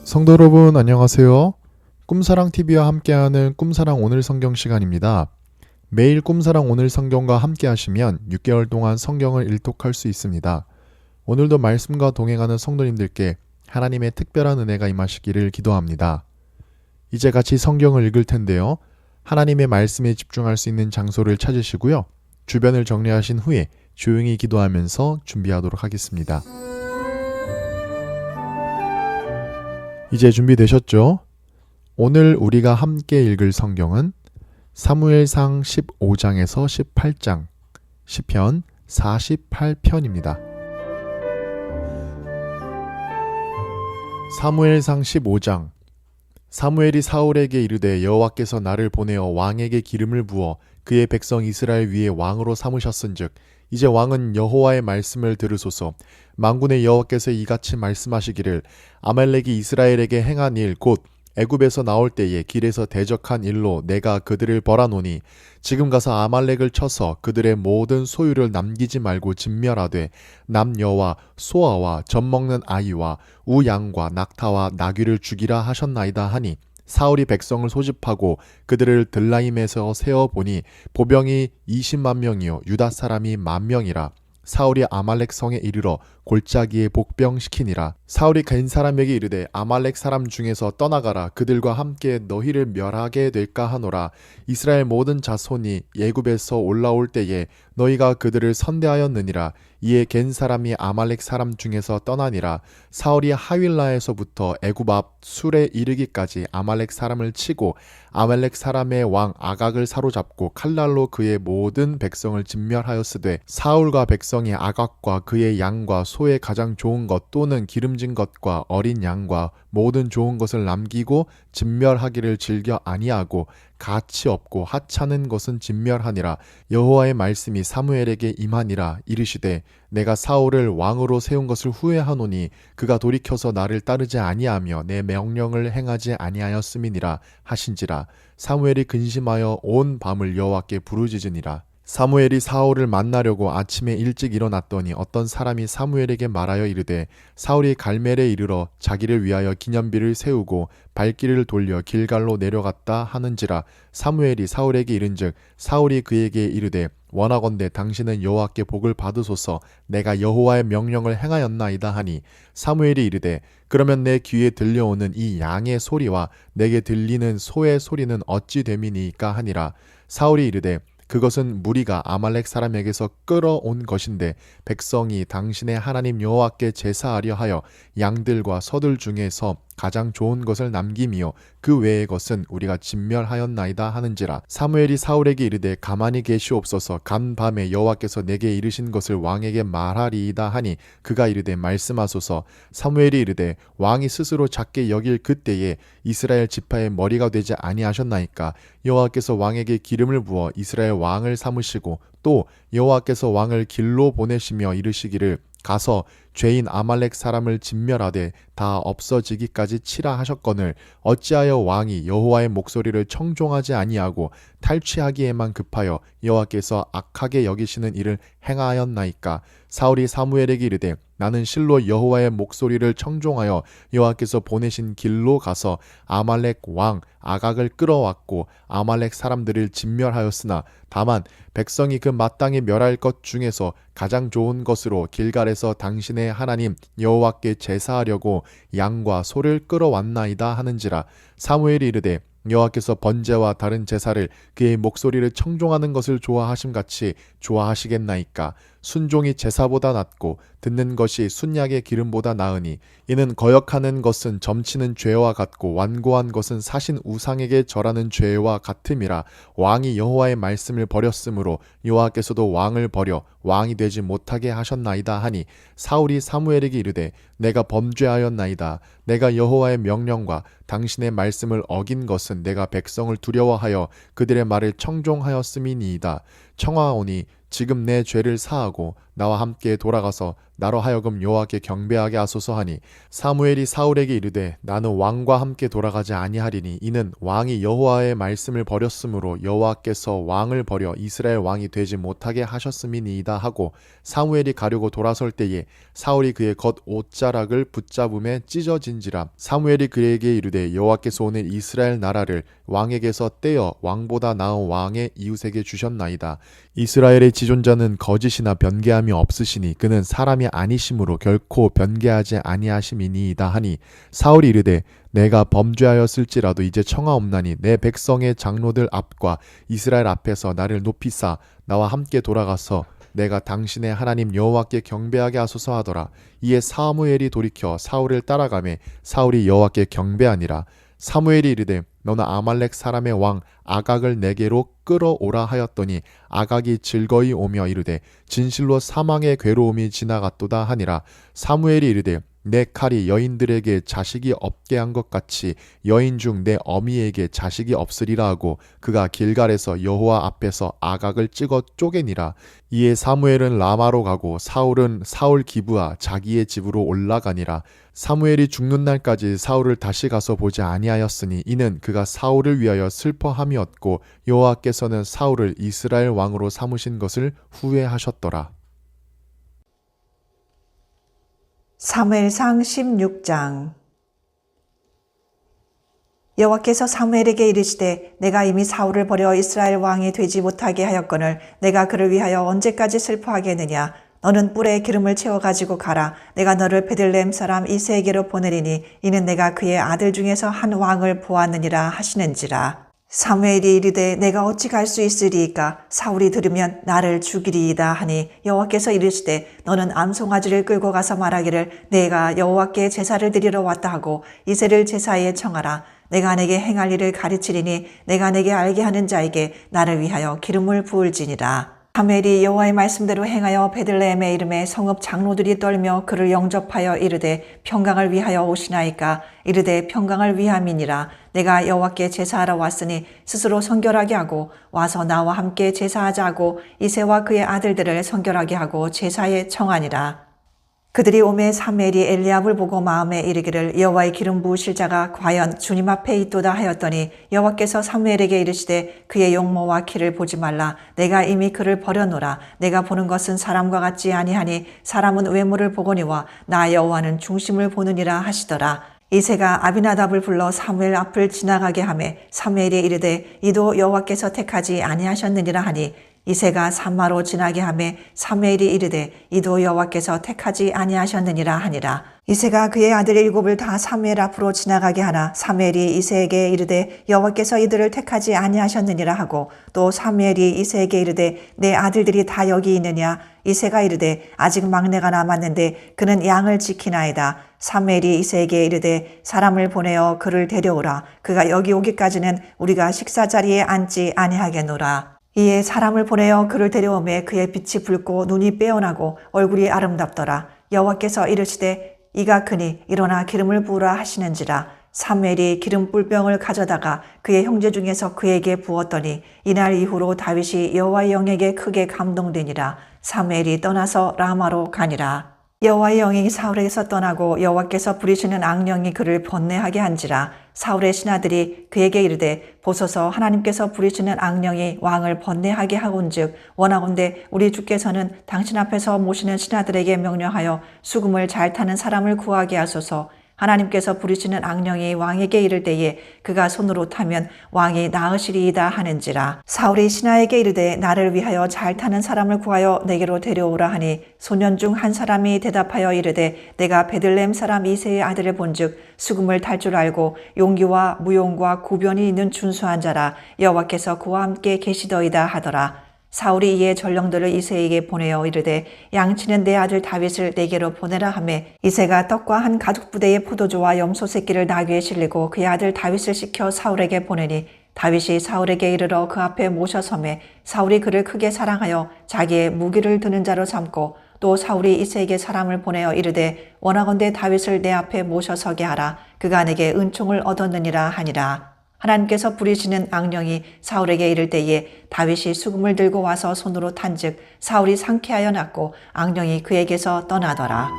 성도 여러분 안녕하세요. 꿈사랑TV와 함께하는 꿈사랑 오늘 성경 시간입니다. 매일 꿈사랑 오늘 성경과 함께 하시면 6개월 동안 성경을 일독할 수 있습니다. 오늘도 말씀과 동행하는 성도님들께 하나님의 특별한 은혜가 임하시기를 기도합니다. 이제 같이 성경을 읽을 텐데요. 하나님의 말씀에 집중할 수 있는 장소를 찾으시고요. 주변을 정리하신 후에 조용히 기도하면서 준비하도록 하겠습니다. 이제 준비되셨죠? 오늘 우리가 함께 읽을 성경은 사무엘상 15장에서 18장, 시편 48편입니다. 사무엘상 15장. 사무엘이 사울에게 이르되 여호와께서 나를 보내어 왕에게 기름을 부어 그의 백성 이스라엘 위에 왕으로 삼으셨은즉 이제 왕은 여호와의 말씀을 들으소서. 만군의 여호와께서 이같이 말씀하시기를 아말렉이 이스라엘에게 행한 일 곧 애굽에서 나올 때에 길에서 대적한 일로 내가 그들을 벌하노니 지금 가서 아말렉을 쳐서 그들의 모든 소유를 남기지 말고 진멸하되 남녀와 소아와 젖먹는 아이와 우양과 낙타와 나귀를 죽이라 하셨나이다 하니 사울이 백성을 소집하고 그들을 들라임에서 세어보니 보병이 20만 명이요 유다 사람이 10,000명이라. 사울이 아말렉 성에 이르러 골짜기에 복병시키니라. 사울이 간 사람에게 이르되 아말렉 사람 중에서 떠나가라. 그들과 함께 너희를 멸하게 될까 하노라. 이스라엘 모든 자손이 애굽에서 올라올 때에 너희가 그들을 선대하였느니라. 이에 겐 사람이 아말렉 사람 중에서 떠나니라. 사울이 하윌라에서부터 애굽 앞 술에 이르기까지 아말렉 사람을 치고 아말렉 사람의 왕 아각을 사로잡고 칼날로 그의 모든 백성을 진멸하였으되 사울과 백성이 아각과 그의 양과 소의 가장 좋은 것 또는 기름진 것과 어린 양과 모든 좋은 것을 남기고 진멸하기를 즐겨 아니하고 가치 없고 하찮은 것은 진멸하니라. 여호와의 말씀이 사무엘에게 임하니라. 이르시되 내가 사울을 왕으로 세운 것을 후회하노니 그가 돌이켜서 나를 따르지 아니하며 내 명령을 행하지 아니하였음이니라 하신지라. 사무엘이 근심하여 온 밤을 여호와께 부르짖으니라. 사무엘이 사울을 만나려고 아침에 일찍 일어났더니 어떤 사람이 사무엘에게 말하여 이르되 사울이 갈멜에 이르러 자기를 위하여 기념비를 세우고 발길을 돌려 길갈로 내려갔다 하는지라. 사무엘이 사울에게 이른즉 사울이 그에게 이르되 원하건대 당신은 여호와께 복을 받으소서. 내가 여호와의 명령을 행하였나이다 하니 사무엘이 이르되 그러면 내 귀에 들려오는 이 양의 소리와 내게 들리는 소의 소리는 어찌 됨이니까 하니라. 사울이 이르되 그것은 무리가 아말렉 사람에게서 끌어온 것인데 백성이 당신의 하나님 여호와께 제사하려 하여 양들과 서들 중에서 가장 좋은 것을 남김이요 그 외의 것은 우리가 진멸하였나이다 하는지라. 사무엘이 사울에게 이르되 가만히 계시옵소서. 간밤에 여호와께서 내게 이르신 것을 왕에게 말하리이다 하니 그가 이르되 말씀하소서. 사무엘이 이르되 왕이 스스로 작게 여길 그때에 이스라엘 지파의 머리가 되지 아니하셨나이까. 여호와께서 왕에게 기름을 부어 이스라엘 왕을 삼으시고 또 여호와께서 왕을 길로 보내시며 이르시기를 가서 죄인 아말렉 사람을 진멸하되 다 없어지기까지 치라 하셨거늘 어찌하여 왕이 여호와의 목소리를 청종하지 아니하고 탈취하기에만 급하여 여호와께서 악하게 여기시는 일을 행하였나이까. 사울이 사무엘에게 이르되 나는 실로 여호와의 목소리를 청종하여 여호와께서 보내신 길로 가서 아말렉 왕 아각을 끌어왔고 아말렉 사람들을 진멸하였으나 다만 백성이 그 마땅히 멸할 것 중에서 가장 좋은 것으로 길갈에서 당신의 하나님 여호와께 제사하려고 양과 소를 끌어왔나이다 하는지라. 사무엘이 이르되 여호와께서 번제와 다른 제사를 그의 목소리를 청종하는 것을 좋아하심같이 좋아하시겠나이까. 순종이 제사보다 낫고 듣는 것이 순약의 기름보다 나으니 이는 거역하는 것은 점치는 죄와 같고 완고한 것은 사신 우상에게 절하는 죄와 같음이라. 왕이 여호와의 말씀을 버렸으므로 여호와께서도 왕을 버려 왕이 되지 못하게 하셨나이다 하니 사울이 사무엘에게 이르되 내가 범죄하였나이다. 내가 여호와의 명령과 당신의 말씀을 어긴 것은 내가 백성을 두려워하여 그들의 말을 청종하였음이니이다. 청하오니 지금 내 죄를 사하고 나와 함께 돌아가서 나로 하여금 여호와께 경배하게 하소서 하니 사무엘이 사울에게 이르되 나는 왕과 함께 돌아가지 아니하리니 이는 왕이 여호와의 말씀을 버렸으므로 여호와께서 왕을 버려 이스라엘 왕이 되지 못하게 하셨음이니이다 하고 사무엘이 가려고 돌아설 때에 사울이 그의 겉 옷자락을 붙잡음에 찢어진지라. 사무엘이 그에게 이르되 여호와께서 오늘 이스라엘 나라를 왕에게서 떼어 왕보다 나은 왕의 이웃에게 주셨나이다. 이스라엘의 지존자는 거짓이나 변개함이 없으시니 그는 사람이 아니심으로 결코 변개하지 아니하심이니이다 하니 사울이 이르되 내가 범죄하였을지라도 이제 청하옵나니 내 백성의 장로들 앞과 이스라엘 앞에서 나를 높이사 나와 함께 돌아가서 내가 당신의 하나님 여호와께 경배하게 하소서 하더라. 이에 사무엘이 돌이켜 사울을 따라가매 사울이 여호와께 경배하니라. 사무엘이 이르되 너는 아말렉 사람의 왕 아각을 내게로 끌어오라 하였더니 아각이 즐거이 오며 이르되 진실로 사망의 괴로움이 지나갔도다 하니라. 사무엘이 이르되 내 칼이 여인들에게 자식이 없게 한 것 같이 여인 중 내 어미에게 자식이 없으리라 하고 그가 길갈에서 여호와 앞에서 아각을 찍어 쪼개니라. 이에 사무엘은 라마로 가고 사울은 사울 기브아 자기의 집으로 올라가니라. 사무엘이 죽는 날까지 사울을 다시 가서 보지 아니하였으니 이는 그가 사울을 위하여 슬퍼함이었고 여호와께서는 사울을 이스라엘 왕으로 삼으신 것을 후회하셨더라. 사무엘상 16장. 여호와께서 사무엘에게 이르시되 내가 이미 사울을 버려 이스라엘 왕이 되지 못하게 하였거늘 내가 그를 위하여 언제까지 슬퍼하겠느냐. 너는 뿔에 기름을 채워 가지고 가라. 내가 너를 베들레헴 사람 이새에게로 보내리니 이는 내가 그의 아들 중에서 한 왕을 보았느니라 하시는지라. 사무엘이 이르되 내가 어찌 갈 수 있으리이까. 사울이 들으면 나를 죽이리이다 하니 여호와께서 이르시되 너는 암송아지를 끌고 가서 말하기를 내가 여호와께 제사를 드리러 왔다 하고 이새를 제사에 청하라. 내가 내게 행할 일을 가르치리니 내가 내게 알게 하는 자에게 나를 위하여 기름을 부을지니라. 사무엘이 여호와의 말씀대로 행하여 베들레헴의 이름에 성읍 장로들이 떨며 그를 영접하여 이르되 평강을 위하여 오시나이까. 이르되 평강을 위함이니라. 내가 여호와께 제사하러 왔으니 스스로 성결하게 하고 와서 나와 함께 제사하자 하고 이새와 그의 아들들을 성결하게 하고 제사에 청하니라. 그들이 오매 사무엘이 엘리압을 보고 마음에 이르기를 여호와의 기름 부으실 자가 과연 주님 앞에 있도다 하였더니 여호와께서 사무엘에게 이르시되 그의 용모와 키를 보지 말라. 내가 이미 그를 버려노라. 내가 보는 것은 사람과 같지 아니하니 사람은 외모를 보거니와 나 여호와는 중심을 보느니라 하시더라. 이새가 아비나답을 불러 사무엘 앞을 지나가게 하매 사무엘이 이르되 이도 여호와께서 택하지 아니하셨느니라 하니 이새가 산마로 지나게 하매 사무엘이 이르되 이도 여호와께서 택하지 아니하셨느니라 하니라. 이새가 그의 아들 7을 다 사무엘 앞으로 지나가게 하나 사무엘이 이새에게 이르되 여호와께서 이들을 택하지 아니하셨느니라 하고 또 사무엘이 이새에게 이르되 내 아들들이 다 여기 있느냐. 이새가 이르되 아직 막내가 남았는데 그는 양을 지키나이다. 사무엘이 이새에게 이르되 사람을 보내어 그를 데려오라. 그가 여기 오기까지는 우리가 식사 자리에 앉지 아니하겠노라. 이에 사람을 보내어 그를 데려오매 그의 빛이 붉고 눈이 빼어나고 얼굴이 아름답더라. 여호와께서 이르시되 이가 크니 일어나 기름을 부으라 하시는지라. 사무엘이 기름 뿔병을 가져다가 그의 형제 중에서 그에게 부었더니 이날 이후로 다윗이 여호와의 영에게 크게 감동되니라. 사무엘이 떠나서 라마로 가니라. 여호와의 영이 사울에게서 떠나고 여호와께서 부리시는 악령이 그를 번뇌하게 한지라. 사울의 신하들이 그에게 이르되 보소서 하나님께서 부리시는 악령이 왕을 번뇌하게 하온즉 원하건대 우리 주께서는 당신 앞에서 모시는 신하들에게 명령하여 수금을 잘 타는 사람을 구하게 하소서. 하나님께서 부리시는 악령이 왕에게 이를 때에 그가 손으로 타면 왕이 나으시리이다 하는지라. 사울이 신하에게 이르되 나를 위하여 잘 타는 사람을 구하여 내게로 데려오라 하니 소년 중 한 사람이 대답하여 이르되 내가 베들레헴 사람 이새의 아들을 본즉 수금을 탈 줄 알고 용기와 무용과 구변이 있는 준수한 자라. 여호와께서 그와 함께 계시더이다 하더라. 사울이 이에 전령들을 이새에게 보내어 이르되 양치는 내 아들 다윗을 내게로 보내라 하매 이새가 떡과 한 가죽부대의 포도주와 염소 새끼를 나귀에 실리고 그의 아들 다윗을 시켜 사울에게 보내니 다윗이 사울에게 이르러 그 앞에 모셔서매 사울이 그를 크게 사랑하여 자기의 무기를 드는 자로 삼고 또 사울이 이새에게 사람을 보내어 이르되 원하건대 다윗을 내 앞에 모셔서게 하라. 그가 내게 은총을 얻었느니라 하니라. 하나님께서 부리시는 악령이 사울에게 이를 때에 다윗이 수금을 들고 와서 손으로 탄즉 사울이 상쾌하여 났고 악령이 그에게서 떠나더라.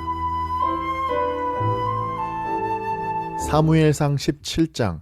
사무엘상 17장.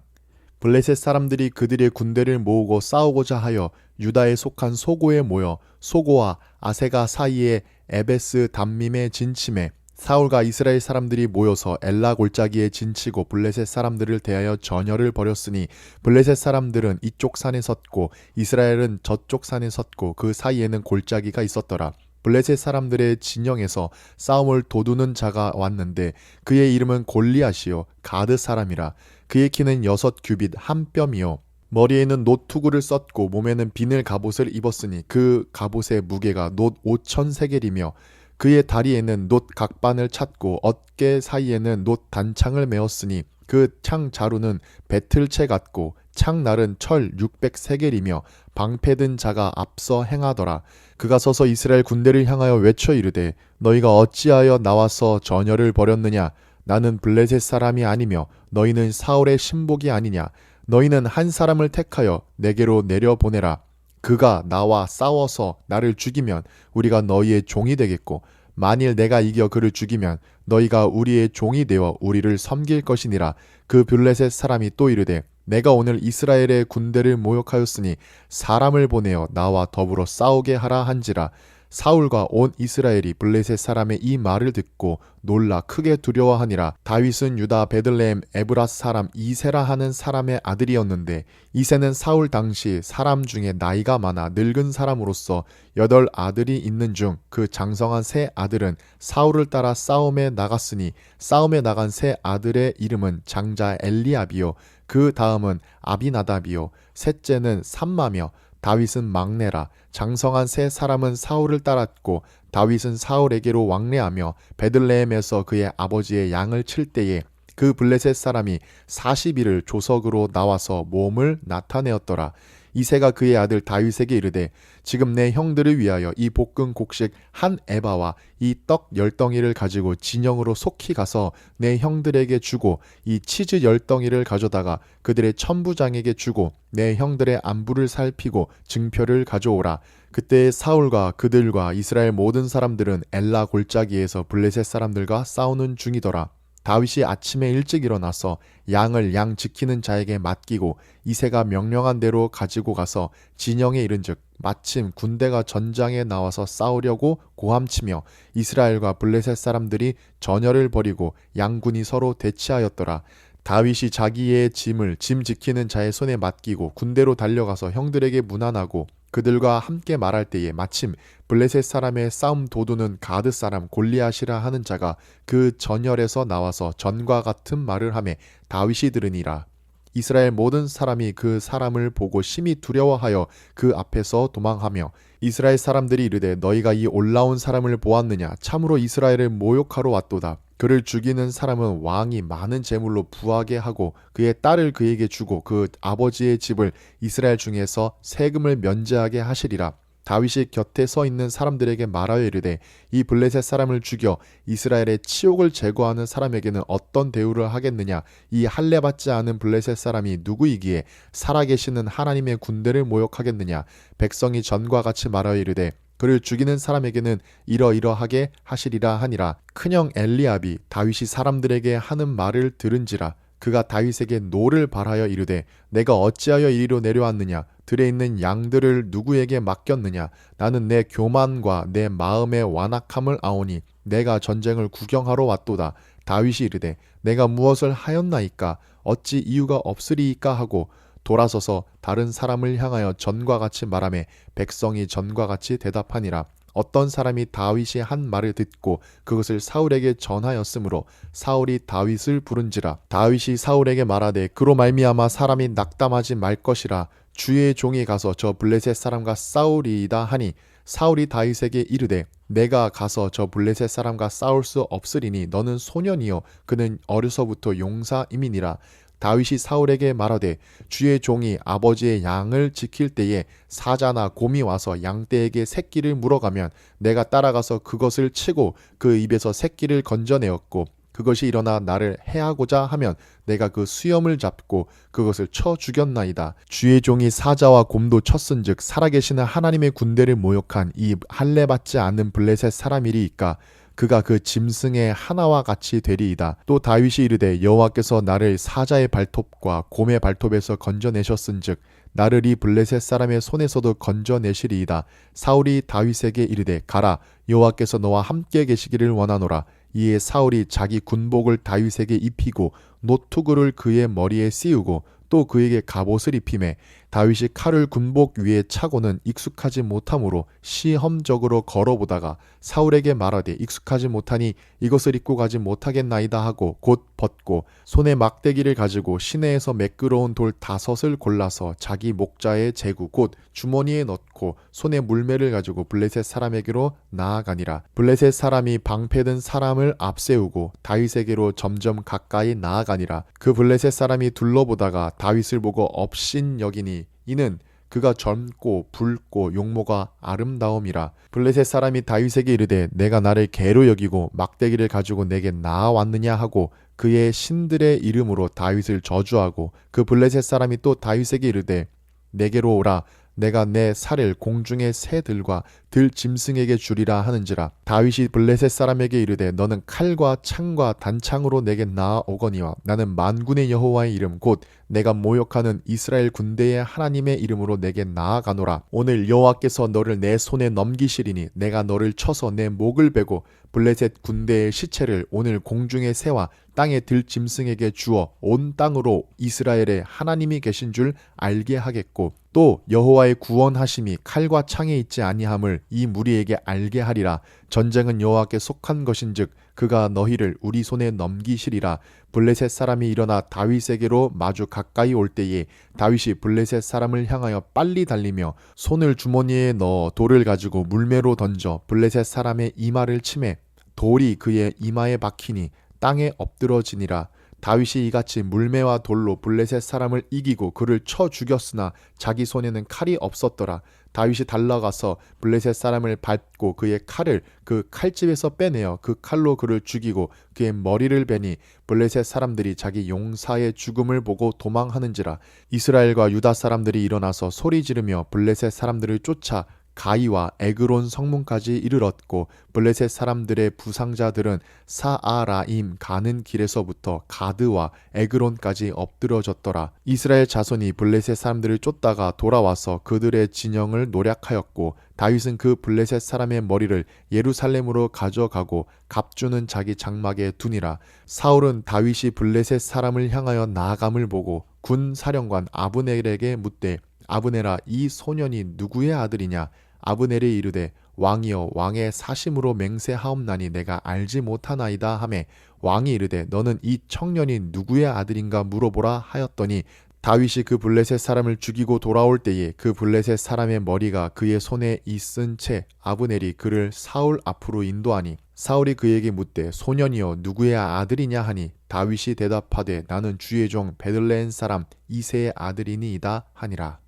블레셋 사람들이 그들의 군대를 모으고 싸우고자 하여 유다에 속한 소고에 모여 소고와 아세가 사이에 에베스 담밈에 진침해 사울과 이스라엘 사람들이 모여서 엘라 골짜기에 진치고 블레셋 사람들을 대하여 전열을 벌였으니 블레셋 사람들은 이쪽 산에 섰고 이스라엘은 저쪽 산에 섰고 그 사이에는 골짜기가 있었더라. 블레셋 사람들의 진영에서 싸움을 도두는 자가 왔는데 그의 이름은 골리앗이요 가드 사람이라. 그의 키는 6규빗 한 뼘이요 머리에는 놋 투구를 썼고 몸에는 비늘 갑옷을 입었으니 그 갑옷의 무게가 놋 5,000세겔이며 그의 다리에는 놋 각반을 찼고 어깨 사이에는 놋 단창을 메었으니 그 창 자루는 배틀채 같고 창날은 철 600세겔이며 방패든 자가 앞서 행하더라. 그가 서서 이스라엘 군대를 향하여 외쳐 이르되 너희가 어찌하여 나와서 전열을 벌였느냐. 나는 블레셋 사람이 아니며 너희는 사울의 신복이 아니냐. 너희는 한 사람을 택하여 내게로 내려보내라. 그가 나와 싸워서 나를 죽이면 우리가 너희의 종이 되겠고 만일 내가 이겨 그를 죽이면 너희가 우리의 종이 되어 우리를 섬길 것이니라. 그 블레셋 사람이 또 이르되 내가 오늘 이스라엘의 군대를 모욕하였으니 사람을 보내어 나와 더불어 싸우게 하라 한지라. 사울과 온 이스라엘이 블레셋 사람의 이 말을 듣고 놀라 크게 두려워하니라. 다윗은 유다 베들레헴 에브랏 사람 이세라 하는 사람의 아들이었는데 이세는 사울 당시 사람 중에 나이가 많아 늙은 사람으로서 8 아들이 있는 중 그 장성한 세 아들은 사울을 따라 싸움에 나갔으니 싸움에 나간 세 아들의 이름은 장자 엘리압이요 그 다음은 아비나답이요 셋째는 삼마며 다윗은 막내라. 장성한 세 사람은 사울을 따랐고 다윗은 사울에게로 왕래하며 베들레헴에서 그의 아버지의 양을 칠 때에 그 블레셋 사람이 40일을 조석으로 나와서 몸을 나타내었더라. 이새가 그의 아들 다윗에게 이르되 지금 내 형들을 위하여 이 볶은 곡식 한 에바와 이 떡 10덩이를 가지고 진영으로 속히 가서 내 형들에게 주고 이 치즈 10덩이를 가져다가 그들의 천부장에게 주고 내 형들의 안부를 살피고 증표를 가져오라. 그때 사울과 그들과 이스라엘 모든 사람들은 엘라 골짜기에서 블레셋 사람들과 싸우는 중이더라. 다윗이 아침에 일찍 일어나서 양을 양 지키는 자에게 맡기고 이새가 명령한 대로 가지고 가서 진영에 이른즉 마침 군대가 전장에 나와서 싸우려고 고함치며 이스라엘과 블레셋 사람들이 전열을 벌이고 양군이 서로 대치하였더라. 다윗이 자기의 짐을 짐 지키는 자의 손에 맡기고 군대로 달려가서 형들에게 문안하고 그들과 함께 말할 때에 마침 블레셋 사람의 싸움 도두는 가드 사람 골리앗이라 하는 자가 그 전열에서 나와서 전과 같은 말을 하매 다윗이 들으니라. 이스라엘 모든 사람이 그 사람을 보고 심히 두려워하여 그 앞에서 도망하며 이스라엘 사람들이 이르되 너희가 이 올라온 사람을 보았느냐. 참으로 이스라엘을 모욕하러 왔도다. 그를 죽이는 사람은 왕이 많은 재물로 부하게 하고 그의 딸을 그에게 주고 그 아버지의 집을 이스라엘 중에서 세금을 면제하게 하시리라. 다윗이 곁에 서 있는 사람들에게 말하여 이르되 이 블레셋 사람을 죽여 이스라엘의 치욕을 제거하는 사람에게는 어떤 대우를 하겠느냐. 이 할례받지 않은 블레셋 사람이 누구이기에 살아계시는 하나님의 군대를 모욕하겠느냐. 백성이 전과 같이 말하여 이르되 그를 죽이는 사람에게는 이러이러하게 하시리라 하니라. 큰형 엘리압이 다윗이 사람들에게 하는 말을 들은지라. 그가 다윗에게 노를 발하여 이르되 내가 어찌하여 이리로 내려왔느냐. 들에 있는 양들을 누구에게 맡겼느냐. 나는 내 교만과 내 마음의 완악함을 아오니 내가 전쟁을 구경하러 왔도다. 다윗이 이르되 내가 무엇을 하였나이까. 어찌 이유가 없으리이까 하고 돌아서서 다른 사람을 향하여 전과 같이 말하매 백성이 전과 같이 대답하니라. 어떤 사람이 다윗이 한 말을 듣고 그것을 사울에게 전하였으므로 사울이 다윗을 부른지라. 다윗이 사울에게 말하되 그로 말미암아 사람이 낙담하지 말 것이라. 주의 종이 가서 저 블레셋 사람과 싸우리이다 하니 사울이 다윗에게 이르되 내가 가서 저 블레셋 사람과 싸울 수 없으리니 너는 소년이요 그는 어려서부터 용사임이니라. 다윗이 사울에게 말하되 주의 종이 아버지의 양을 지킬 때에 사자나 곰이 와서 양떼에게 새끼를 물어가면 내가 따라가서 그것을 치고 그 입에서 새끼를 건져내었고 그것이 일어나 나를 해하고자 하면 내가 그 수염을 잡고 그것을 쳐 죽였나이다. 주의 종이 사자와 곰도 쳤은즉 살아계시는 하나님의 군대를 모욕한 이 할례받지 않는 블레셋 사람이리이까 그가 그 짐승의 하나와 같이 되리이다. 또 다윗이 이르되 여호와께서 나를 사자의 발톱과 곰의 발톱에서 건져내셨은즉 나를 이 블레셋 사람의 손에서도 건져내시리이다. 사울이 다윗에게 이르되 가라, 여호와께서 너와 함께 계시기를 원하노라. 이에 사울이 자기 군복을 다윗에게 입히고 노투구를 그의 머리에 씌우고 또 그에게 갑옷을 입히매 다윗이 칼을 군복 위에 차고는 익숙하지 못하므로 시험적으로 걸어보다가 사울에게 말하되 익숙하지 못하니 이것을 입고 가지 못하겠나이다 하고 곧 벗고 손에 막대기를 가지고 시내에서 매끄러운 돌 5을 골라서 자기 목자의 제구 곧 주머니에 넣고 손에 물매를 가지고 블레셋 사람에게로 나아가니라. 블레셋 사람이 방패든 사람을 앞세우고 다윗에게로 점점 가까이 나아가니라. 그 블레셋 사람이 둘러보다가 다윗을 보고 업신여기니 이는 그가 젊고 붉고 용모가 아름다움이라. 블레셋 사람이 다윗에게 이르되 내가 나를 개로 여기고 막대기를 가지고 내게 나아왔느냐 하고 그의 신들의 이름으로 다윗을 저주하고 그 블레셋 사람이 또 다윗에게 이르되 내게로 오라, 내가 내 살을 공중의 새들과 들 짐승에게 주리라 하는지라. 다윗이 블레셋 사람에게 이르되 너는 칼과 창과 단창으로 내게 나아오거니와 나는 만군의 여호와의 이름 곧 내가 모욕하는 이스라엘 군대의 하나님의 이름으로 내게 나아가노라. 오늘 여호와께서 너를 내 손에 넘기시리니 내가 너를 쳐서 내 목을 베고 블레셋 군대의 시체를 오늘 공중의 새와 땅의 들 짐승에게 주어 온 땅으로 이스라엘의 하나님이 계신 줄 알게 하겠고 또 여호와의 구원하심이 칼과 창에 있지 아니함을 이 무리에게 알게 하리라. 전쟁은 여호와께 속한 것인즉 그가 너희를 우리 손에 넘기시리라. 블레셋 사람이 일어나 다윗에게로 마주 가까이 올 때에 다윗이 블레셋 사람을 향하여 빨리 달리며 손을 주머니에 넣어 돌을 가지고 물매로 던져 블레셋 사람의 이마를 치매 돌이 그의 이마에 박히니 땅에 엎드러지니라. 다윗이 이같이 물매와 돌로 블레셋 사람을 이기고 그를 쳐 죽였으나 자기 손에는 칼이 없었더라. 다윗이 달려가서 블레셋 사람을 밟고 그의 칼을 그 칼집에서 빼내어 그 칼로 그를 죽이고 그의 머리를 베니 블레셋 사람들이 자기 용사의 죽음을 보고 도망하는지라. 이스라엘과 유다 사람들이 일어나서 소리 지르며 블레셋 사람들을 쫓아 가이와 에그론 성문까지 이르렀고 블레셋 사람들의 부상자들은 사아라임 가는 길에서부터 가드와 에그론까지 엎드러졌더라. 이스라엘 자손이 블레셋 사람들을 쫓다가 돌아와서 그들의 진영을 노략하였고 다윗은 그 블레셋 사람의 머리를 예루살렘으로 가져가고 갑주는 자기 장막에 두니라. 사울은 다윗이 블레셋 사람을 향하여 나아감을 보고 군 사령관 아브넬에게 묻되 아브넬아, 이 소년이 누구의 아들이냐? 아브넬이 이르되 왕이여, 왕의 사심으로 맹세하옵나니 내가 알지 못하나이다 하매 왕이 이르되 너는 이 청년이 누구의 아들인가 물어보라 하였더니 다윗이 그 블레셋 사람을 죽이고 돌아올 때에 그 블레셋 사람의 머리가 그의 손에 있은 채 아브넬이 그를 사울 앞으로 인도하니 사울이 그에게 묻되 소년이여 누구의 아들이냐 하니 다윗이 대답하되 나는 주의 종 베들레헴 사람 이새의 아들이니이다 하니라.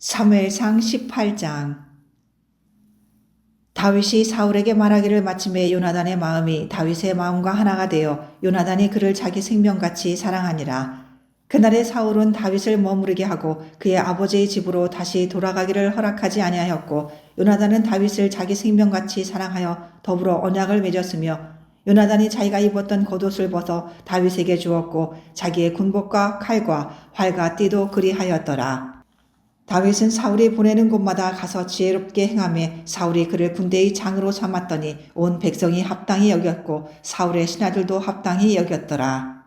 사무엘상 18장. 다윗이 사울에게 말하기를 마침에 요나단의 마음이 다윗의 마음과 하나가 되어 요나단이 그를 자기 생명같이 사랑하니라. 그날에 사울은 다윗을 머무르게 하고 그의 아버지의 집으로 다시 돌아가기를 허락하지 아니하였고 요나단은 다윗을 자기 생명같이 사랑하여 더불어 언약을 맺었으며 요나단이 자기가 입었던 겉옷을 벗어 다윗에게 주었고 자기의 군복과 칼과 활과 띠도 그리하였더라. 다윗은 사울이 보내는 곳마다 가서 지혜롭게 행하며 사울이 그를 군대의 장으로 삼았더니 온 백성이 합당히 여겼고 사울의 신하들도 합당히 여겼더라.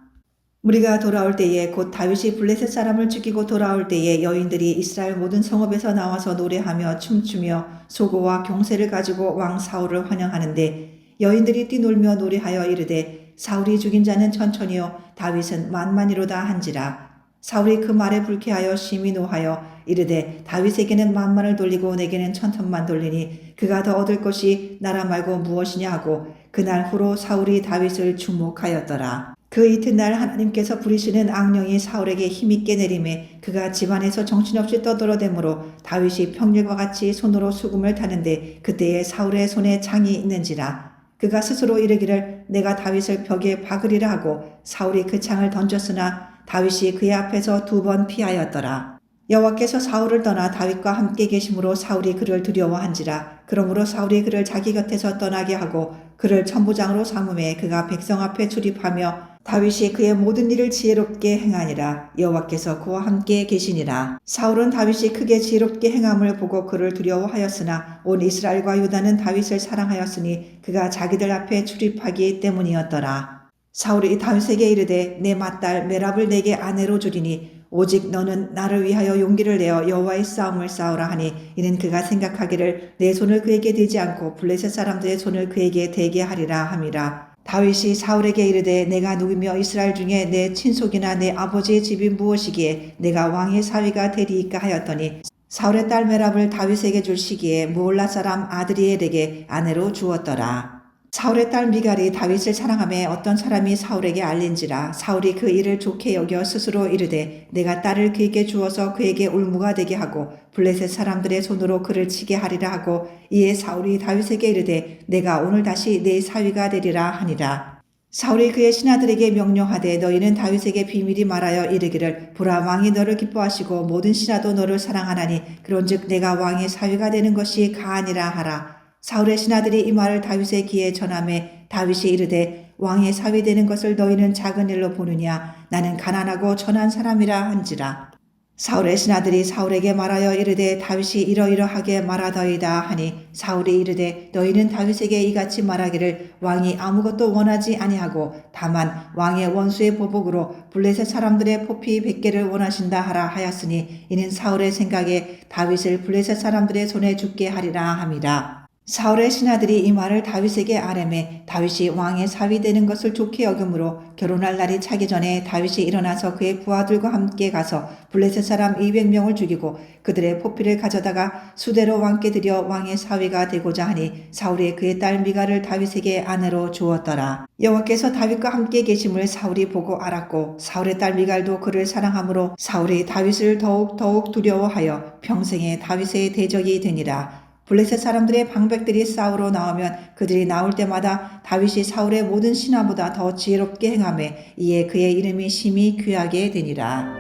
무리가 돌아올 때에 곧 다윗이 블레셋 사람을 죽이고 돌아올 때에 여인들이 이스라엘 모든 성읍에서 나와서 노래하며 춤추며 소고와 경세를 가지고 왕 사울을 환영하는데 여인들이 뛰놀며 노래하여 이르되 사울이 죽인 자는 천천히요 다윗은 만만이로다 한지라. 사울이 그 말에 불쾌하여 심히 노하여 이르되 다윗에게는 만만을 돌리고 내게는 천천만 돌리니 그가 더 얻을 것이 나라 말고 무엇이냐 하고 그날 후로 사울이 다윗을 주목하였더라. 그 이튿날 하나님께서 부리시는 악령이 사울에게 힘있게 내림에 그가 집안에서 정신없이 떠들어대므로 다윗이 평일과 같이 손으로 수금을 타는데 그때에 사울의 손에 창이 있는지라. 그가 스스로 이르기를 내가 다윗을 벽에 박으리라 하고 사울이 그 창을 던졌으나 다윗이 그의 앞에서 2번 피하였더라. 여호와께서 사울을 떠나 다윗과 함께 계심으로 사울이 그를 두려워한지라. 그러므로 사울이 그를 자기 곁에서 떠나게 하고 그를 천부장으로 삼음에 그가 백성 앞에 출입하며 다윗이 그의 모든 일을 지혜롭게 행하니라. 여호와께서 그와 함께 계시니라. 사울은 다윗이 크게 지혜롭게 행함을 보고 그를 두려워하였으나 온 이스라엘과 유다는 다윗을 사랑하였으니 그가 자기들 앞에 출입하기 때문이었더라. 사울이 다윗에게 이르되 내 맏딸 메랍을 내게 아내로 주리니 오직 너는 나를 위하여 용기를 내어 여호와의 싸움을 싸우라 하니 이는 그가 생각하기를 내 손을 그에게 대지 않고 블레셋 사람들의 손을 그에게 대게 하리라 함이라. 다윗이 사울에게 이르되 내가 누구며 이스라엘 중에 내 친속이나 내 아버지의 집이 무엇이기에 내가 왕의 사위가 되리이까 하였더니 사울의 딸 메랍을 다윗에게 줄 시기에 무올라 사람 아드리엘에게 아내로 주었더라. 사울의 딸 미갈이 다윗을 사랑하며 어떤 사람이 사울에게 알린지라. 사울이 그 일을 좋게 여겨 스스로 이르되 내가 딸을 그에게 주어서 그에게 올무가 되게 하고 블레셋 사람들의 손으로 그를 치게 하리라 하고 이에 사울이 다윗에게 이르되 내가 오늘 다시 내 사위가 되리라 하니라. 사울이 그의 신하들에게 명령하되 너희는 다윗에게 비밀히 말하여 이르기를 보라 왕이 너를 기뻐하시고 모든 신하도 너를 사랑하나니 그런즉 내가 왕의 사위가 되는 것이 가하니라 하라. 사울의 신하들이 이 말을 다윗의 귀에 전하매 다윗이 이르되 왕의 사위 되는 것을 너희는 작은 일로 보느냐 나는 가난하고 천한 사람이라 한지라. 사울의 신하들이 사울에게 말하여 이르되 다윗이 이러이러하게 말하더이다 하니 사울이 이르되 너희는 다윗에게 이같이 말하기를 왕이 아무것도 원하지 아니하고 다만 왕의 원수의 보복으로 블레셋 사람들의 포피 100개를 원하신다 하라 하였으니 이는 사울의 생각에 다윗을 블레셋 사람들의 손에 죽게 하리라 함이라. 사울의 신하들이 이 말을 다윗에게 아뢰매 다윗이 왕의 사위 되는 것을 좋게 여김으로 결혼할 날이 차기 전에 다윗이 일어나서 그의 부하들과 함께 가서 블레셋 사람 200명을 죽이고 그들의 포피를 가져다가 수대로 왕께 드려 왕의 사위가 되고자 하니 사울이 그의 딸 미갈을 다윗에게 아내로 주었더라. 여호와께서 다윗과 함께 계심을 사울이 보고 알았고 사울의 딸 미갈도 그를 사랑하므로 사울이 다윗을 더욱 두려워하여 평생에 다윗의 대적이 되니라. 블레셋 사람들의 방백들이 싸우러 나오면 그들이 나올 때마다 다윗이 사울의 모든 신하보다 더 지혜롭게 행하매 이에 그의 이름이 심히 귀하게 되니라.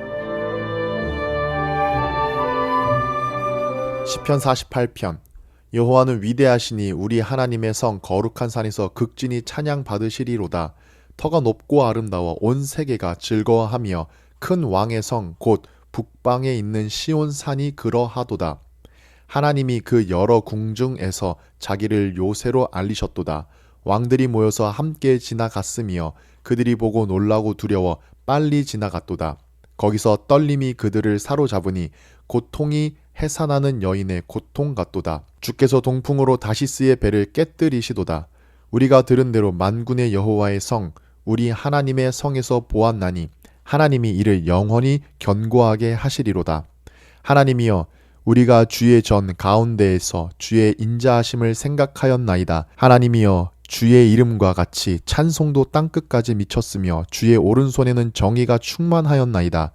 시편 48편. 여호와는 위대하시니 우리 하나님의 성 거룩한 산에서 극진히 찬양 받으시리로다. 터가 높고 아름다워 온 세계가 즐거워하며 큰 왕의 성 곧 북방에 있는 시온 산이 그러하도다. 하나님이 그 여러 궁중에서 자기를 요새로 알리셨도다. 왕들이 모여서 함께 지나갔으며 그들이 보고 놀라고 두려워 빨리 지나갔도다. 거기서 떨림이 그들을 사로잡으니 고통이 해산하는 여인의 고통 같도다. 주께서 동풍으로 다시스의 배를 깨뜨리시도다. 우리가 들은 대로 만군의 여호와의 성 우리 하나님의 성에서 보았나니 하나님이 이를 영원히 견고하게 하시리로다. 하나님이여 우리가 주의 전 가운데에서 주의 인자하심을 생각하였나이다. 하나님이여 주의 이름과 같이 찬송도 땅끝까지 미쳤으며 주의 오른손에는 정의가 충만하였나이다.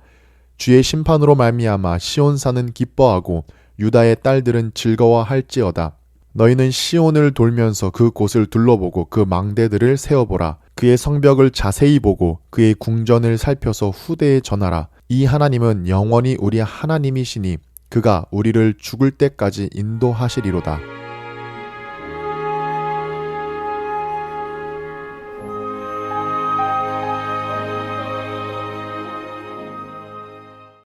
주의 심판으로 말미암아 시온산은 기뻐하고 유다의 딸들은 즐거워할지어다. 너희는 시온을 돌면서 그 곳을 둘러보고 그 망대들을 세어보라. 그의 성벽을 자세히 보고 그의 궁전을 살펴서 후대에 전하라. 이 하나님은 영원히 우리 하나님이시니 그가 우리를 죽을 때까지 인도하시리로다.